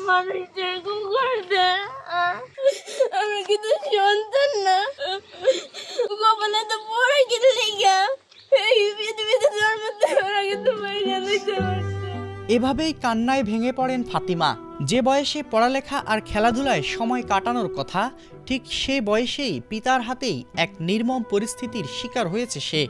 মানুষ এরকম করছে? আমরা কিন্তু সন্তান না, কপালে তো পড়ে কিন্তু লেগা এই পৃথিবীতে জন্ম দেওয়ার কিন্তু বাইরে দিতে পারছে। এভাবেই কান্নায় ভেঙে পড়েন ফাতিমা। যে বয়সে পড়ালেখা আর খেলাধুলায় সময় কাটানোর কথা, ঠিক সে বয়সেই পিতার হাতেই এক নির্মম পরিস্থিতির শিকার হয়েছে সে।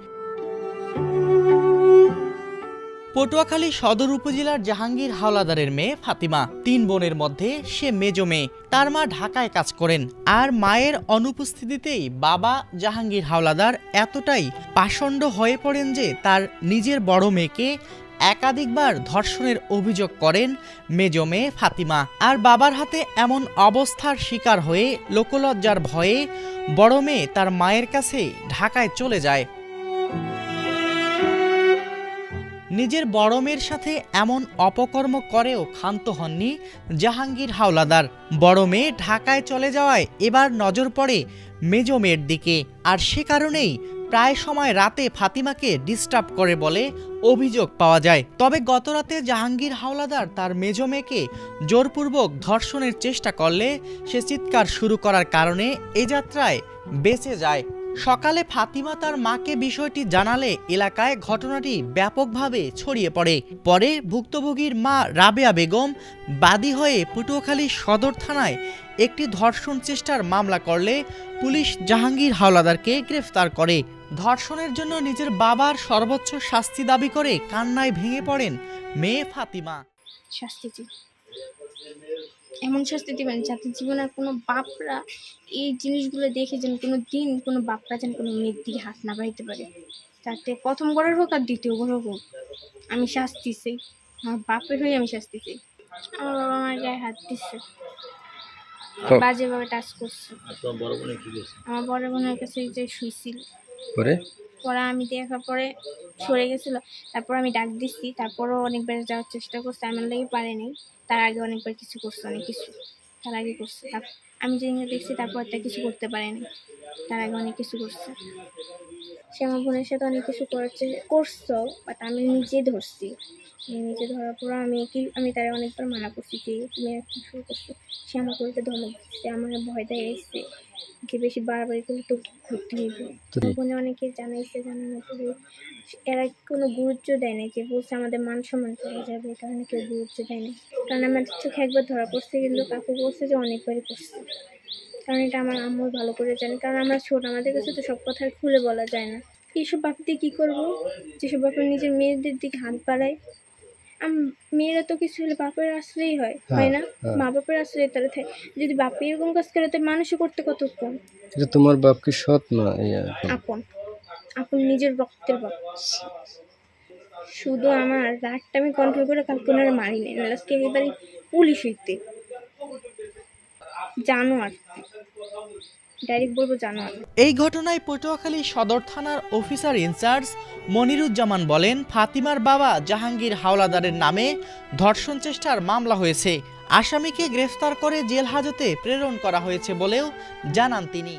পটুয়াখালী সদর উপজেলার জাহাঙ্গীর হাওলাদারের মেয়ে ফাতিমা। ৩ বোনের মধ্যে সে মেজো মেয়ে। তার মা ঢাকায় কাজ করেন, আর মায়ের অনুপস্থিতিতেই বাবা জাহাঙ্গীর হাওলাদার এতটাই পাষণ্ড হয়ে পড়েন যে তার নিজের বড় মেয়েকে একাধিকবার ধর্ষণের অভিযোগ করেন মেজো মেয়ে ফাতিমা। আর বাবার হাতে এমন অবস্থার শিকার হয়ে লোকলজ্জার ভয়ে বড় মেয়ে তার মায়ের কাছে ঢাকায় চলে যায়। নিজের বড় মেয়ের সাথে এমন অপকর্ম করেও ক্ষান্ত হননি জাহাঙ্গীর হাওলাদার। বড় মেয়ে ঢাকায় চলে যাওয়ায় এবার নজর পড়ে মেজো মেয়ের দিকে, আর সে কারণেই প্রায় সময় রাতে ফাতিমাকে ডিস্টার্ব করে বলে অভিযোগ পাওয়া যায়। তবে গতরাতে জাহাঙ্গীর হাওলাদার তার মেজো মেয়েকে জোরপূর্বক ধর্ষণের চেষ্টা করলে সে চিৎকার শুরু করার কারণে এ যাত্রায় বেঁচে যায়। সকালে ফাতিমা তার মাকে বিষয়টি জানালে এলাকায় ঘটনাটি ব্যাপকভাবে ছড়িয়ে পড়ে। পরে ভুক্তভোগীর মা রাবেয়া বেগম বাদী হয়ে পটুয়াখালী সদর থানায় একটি ধর্ষণ চেষ্টার মামলা করলে পুলিশ জাহাঙ্গীর হাওলাদারকে গ্রেফতার করে। ধর্ষণের জন্য নিজের বাবার সর্বোচ্চ শাস্তি দাবি করে কান্নায় ভেঙে পড়েন মেয়ে ফাতিমা। শাস্তি এমন শাস্তি দিবেন যাতে জীবনে কোনো বাপরা এই জিনিসগুলো দেখে যেন কোনো দিন কোনো বাপরা যেন কোনো মেয়ের দিকে হাত না বাড়িতে পারে। তাতে প্রথম বড় হোক আর দ্বিতীয় বড় হোক, আমি শাস্তি চাই। আমার বাপের হয়ে আমি শাস্তি চাই। আমার বাবা আমার গায়ে হাত দিচ্ছে, বাজেভাবে টাচ করছে। আমার বড় বোনের কাছে যে শুইছিল, পরে আমি দেখার পরে সরে গেছিল। তারপর আমি ডাক দিচ্ছি, তারপরও অনেকবার যাওয়ার চেষ্টা করছে, আমার লেগে পারেনি। তার আগে অনেকবার কিছু করছে, অনেক কিছু তার আগে করছে। আমি যেদিন দেখছি তারপর একটা কিছু করতে পারেনি, তার আগে অনেক কিছু করছে। সে আমার বোনের সাথে অনেক কিছু করছো, বাট আমি নিজে ধরছি। নিজে ধরার পর আমি তারা অনেকবার মানা করছি যে তুমি একটু শুরু করছো। সে আমাকে উল্টে ধমক দিচ্ছে, আমার ভয় দেয় এসছে যে বেশি বাড়াবাড়ি করলে তো ঘুরতে হইবে। বোনে অনেকে জানাইছে, জানানোর পরে এরা কোনো গুরুত্ব দেয় না, যে বলছে আমাদের মান সম্মান চলে যাবে, এই কারণে কেউ গুরুত্ব দেয় না। কারণ আমার চোখে একবার ধরা পড়ছে, কিন্তু কাকু বলছে যে অনেকবারই পড়ছে। কারণ এটা আমার আম্মু ভালো করে জানে, কারণ আমরা ছোট, আমাদের কাছে তো সব কথা খুলে বলা যায় না। এইসব বাপ দিয়ে কী করবো, যেসব বাপের নিজের মেয়েদের দিকে হাত বাড়ায়। মেয়েরা তো কিছু হলে বাপের আশ্রয়ই হয় না, মা বাপের আশ্রয় তারা থাকে। যদি বাপে এরকম কাজ করে তো মানুষও করতে কতক্ষণ। তোমার বাপ কি সৎ না? আপন নিজের রক্তের বাপ। শুধু আমার রাগটা আমি কন্ট্রোল করে কালকে ওনারা মারি নেই, আজকে এবারে পুলিশ হইতে জানোয়ার, ডাইরেক্ট বলবো জানোয়ার। এই ঘটনায় পটুয়াখালী সদর থানার অফিসার ইনচার্জ মনিরুজ্জামান বলেন, ফাতিমার বাবা জাহাঙ্গীর হাওলাদারের নামে ধর্ষণ চেষ্টার মামলা হয়েছে। আসামিকে গ্রেফতার করে জেল হাজতে প্রেরণ করা হয়েছে বলেও জানান তিনি।